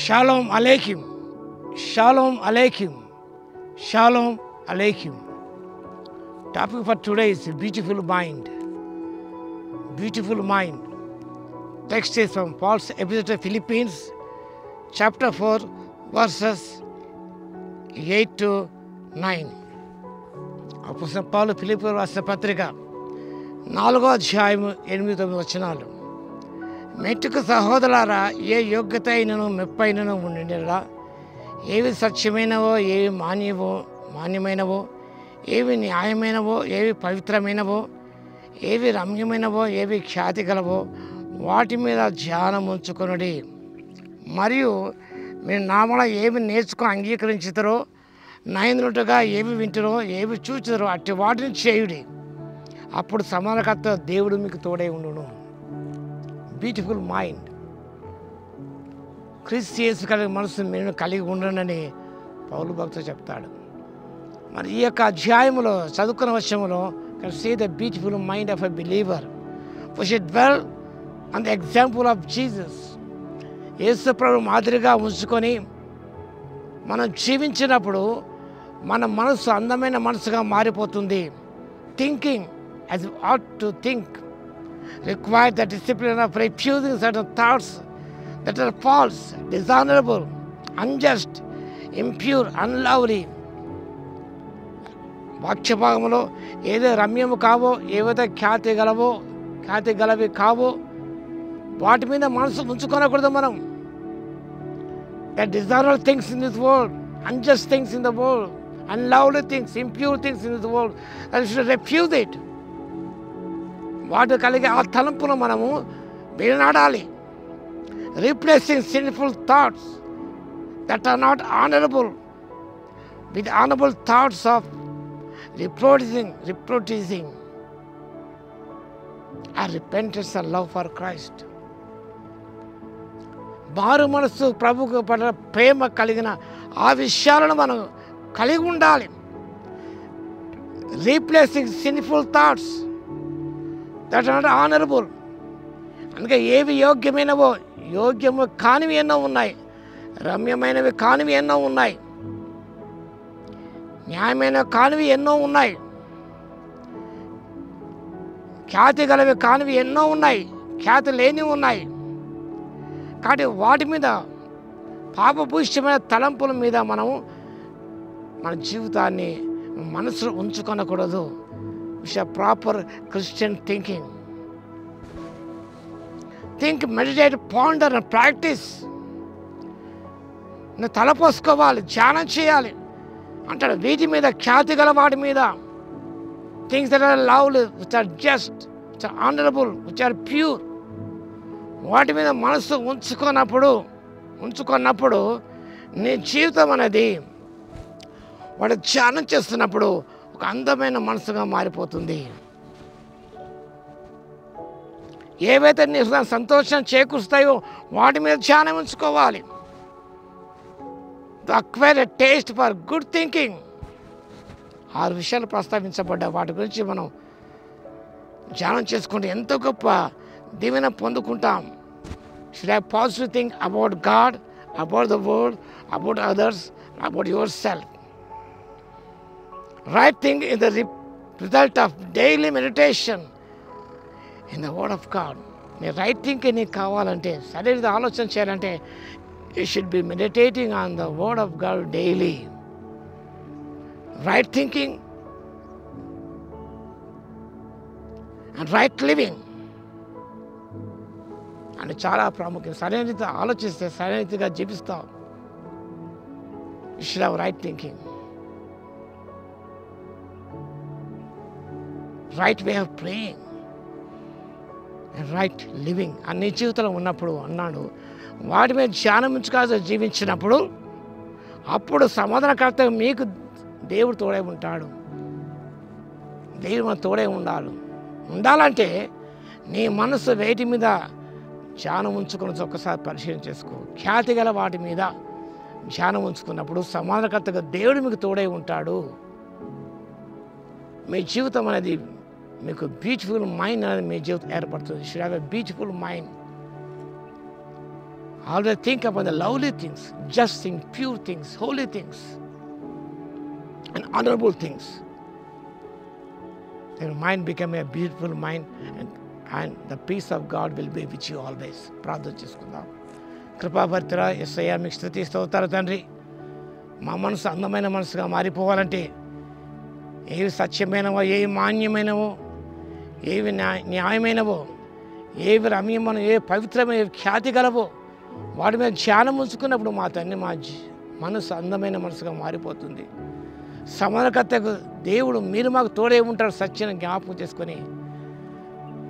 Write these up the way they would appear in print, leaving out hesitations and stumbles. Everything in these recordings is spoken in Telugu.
Shalom Aleichem. Shalom Aleichem. Shalom Aleichem. Topic for today is beautiful mind. Beautiful mind. Text is from Paul's epistle to Philippians, chapter 4, verses 8 to 9. అపోస్తలుడైన పౌలు ఫిలిప్పీయులకు రాసిన పత్రిక 4వ అధ్యాయము 8-9 వచనాలు. మెట్టుకు సహోదరులారా, ఏ యోగ్యత అయినను మెప్పైనను ఉండినలా, ఏవి సత్యమైనవో, ఏవి మాన్యమైనవో, ఏవి న్యాయమైనవో, ఏవి పవిత్రమైనవో, ఏవి రమ్యమైనవో, ఏవి ఖ్యాతి గలవో, వాటి మీద ధ్యానం ఉంచుకొనుడి. మరియు మీరు నామల ఏవి నేర్చుకొని అంగీకరించుతారో, నైందులుగా ఏవి వింటారో, ఏవి చూచుతారో అట్టి వాటిని చేయుడి. అప్పుడు సమానకర్త దేవుడు మీకు తోడై ఉండును. Beautiful mind. క్రీస్తు యేసు కలిగిన మనసు మీరు కలిగి ఉండండి పౌలు భక్తుడు చెప్తాడు. మరి ఈ యొక్క అధ్యాయంలో చదువుకున్న వర్షంలో can see the beautiful mind of a believer. We should dwell on the example of Jesus. యేసు ప్రభు మాదిరిగా ఉంచుకొని మనం జీవించినప్పుడు మన మనసు అందమైన మనసుగా మారిపోతుంది. Thinking as we ought to think require the discipline of refusing certain thoughts that are false, dishonorable, unjust, impure, unlovely. వాక్య భాగంలో ఏదో రమ్యము కావో, ఏవైతే ఖ్యాతి గలవి కావో వాటి మీద మనసు ఉంచుకోనకూడదు మనం. Dishonorable things in this world, unjust things in the world, unlovely things, impure things in this world, and we should refuse it. వాటి కలిగే ఆ తలంపును మనము వినాడాలి. Replacing sinful thoughts that are not honorable with honorable thoughts of reproducing a repentance and love for Christ. మారు మనస్సు ప్రభుకు పట్ల ప్రేమ కలిగిన ఆ విషయాలను మనం కలిగి ఉండాలి. Replacing sinful thoughts that are honourable. అందుకే ఏవి యోగ్యమైనవో, యోగ్యము కానివి ఎన్నో ఉన్నాయి, రమ్యమైనవి కానివి ఎన్నో ఉన్నాయి, న్యాయమైనవి కానివి ఎన్నో ఉన్నాయి, ఖ్యాతి గలవి కానివి ఎన్నో ఉన్నాయి, ఖ్యాతి లేనివి ఉన్నాయి. కాబట్టి వాటి మీద పాపభూయిష్టమైన తలంపుల మీద మనము మన జీవితాన్ని మనసులో ఉంచుకొనకూడదు. Proper Christian thinking. Think, meditate, ponder and practise. నువ్వు తలపోసుకోవాలి, ధ్యానం చేయాలి అంటాడు. వీటి మీద, ఖ్యాతి గల వాటి మీద, things that are lovely, which are just, which are honourable, which are pure, వాటి మీద మనసు ఉంచుకున్నప్పుడు నీ జీవితం అనేది వాడు ధ్యానం చేస్తున్నప్పుడు ఒక అందమైన మనసుగా మారిపోతుంది. ఏవైతే నీ సంతోషం చేకూరుస్తాయో వాటి మీద ధ్యానం ఉంచుకోవాలి. Acquire a taste for good thinking. 6 విషయాలు ప్రస్తావించబడ్డా, వాటి గురించి మనం ధ్యానం చేసుకుంటే ఎంతో గొప్ప దీవెన పొందుకుంటాం. Should have positive think about God, about the world, about others, about yourself. Right thing is the result of daily meditation in the Word of God. నీ రైట్ థింకింగ్ నీకు కావాలంటే, సరైన ఆలోచన చేయాలంటే, you should be meditating on the Word of God daily. Right thinking and right living అని చాలా ప్రాముఖ్యం. సరైన రీతి ఆలోచిస్తే సరైన రీతిగా జీవిస్తావు. You should have right thinking, right way of praying and right living అన్ని జీవితంలో ఉన్నప్పుడు అన్నాడు. వాటి మీద ధ్యానం ఉంచుకోవాల్సి జీవించినప్పుడు అప్పుడు సమాధానకర్త మీకు దేవుడు తోడై ఉంటాడు. దేవుడు మన తోడై ఉండాలంటే నీ మనసు వేటి మీద ధ్యానం ఉంచుకుని ఒక్కసారి పరిశీలన చేసుకో. ఖ్యాతి గల వాటి మీద ధ్యానం ఉంచుకున్నప్పుడు సమాధానకర్తగా దేవుడు మీకు తోడై ఉంటాడు. మీ జీవితం అనేది మీకు బ్యూటిఫుల్ మైండ్ అనేది మీ జీవితం ఏర్పడుతుంది. Should have a beautiful mind. Always think upon the lovely things, just things, pure things, holy things, and honorable things. Your mind become a beautiful mind, and the peace of God will be with you always. ప్రార్థన చేసుకుందాం. కృపాభర్తరా యేసయ్యా మీకు స్తుతి స్తోత్రాలు తండ్రి. మా మనసు అందమైన మనసుగా మారిపోవాలంటే ఏవి సత్యమైనవో, ఏవి మాన్యమైనవో, ఏవి న్యాయమైనవో, ఏవి రమ్యమైనవో, ఏ పవిత్రమైన ఖ్యాతి గలవో వాటి మీద ధ్యానం ఉంచుకున్నప్పుడు మా తండ్రి మా మనసు అందమైన మనసుగా మారిపోతుంది. సమరకర్తకు దేవుడు మీరు మాకు తోడే ఉంటారు సత్యాన్ని జ్ఞాపకం చేసుకొని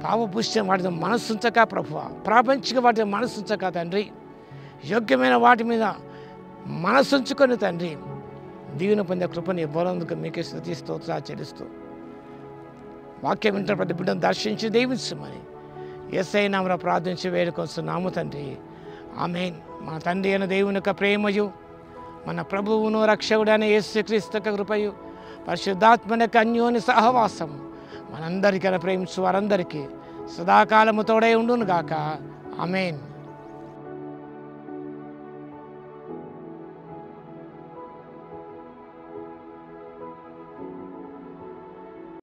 పాపపుష్టి వాటితో మనసు ఉంచక ప్రభువా, ప్రాపంచిక వాటితో మనసు ఉంచక తండ్రి, యోగ్యమైన వాటి మీద మనసు ఉంచుకొని తండ్రి దీవెన పొందే కృపని ఇవ్వనందుకు మీకే స్తుతి స్తోత్రాలు చెల్లిస్తూ వాక్యం వింటున్న ప్రతి బిడ్డను దర్శించి దీవించమని యేసయ్య నామమున ప్రార్థించి వేడుకొస్తున్నాము తండ్రి. ఆమేన్. మన తండ్రి అయిన దేవుని యొక్క ప్రేమయు, మన ప్రభువును రక్షకుడైన యేసుక్రీస్తు యొక్క కృపయు, పరిశుద్ధాత్మ యొక్క అన్యోన్య సహవాసం మనందరికైనా ప్రేమించు వారందరికీ సదాకాలము తోడై ఉండును గాక. ఆమేన్.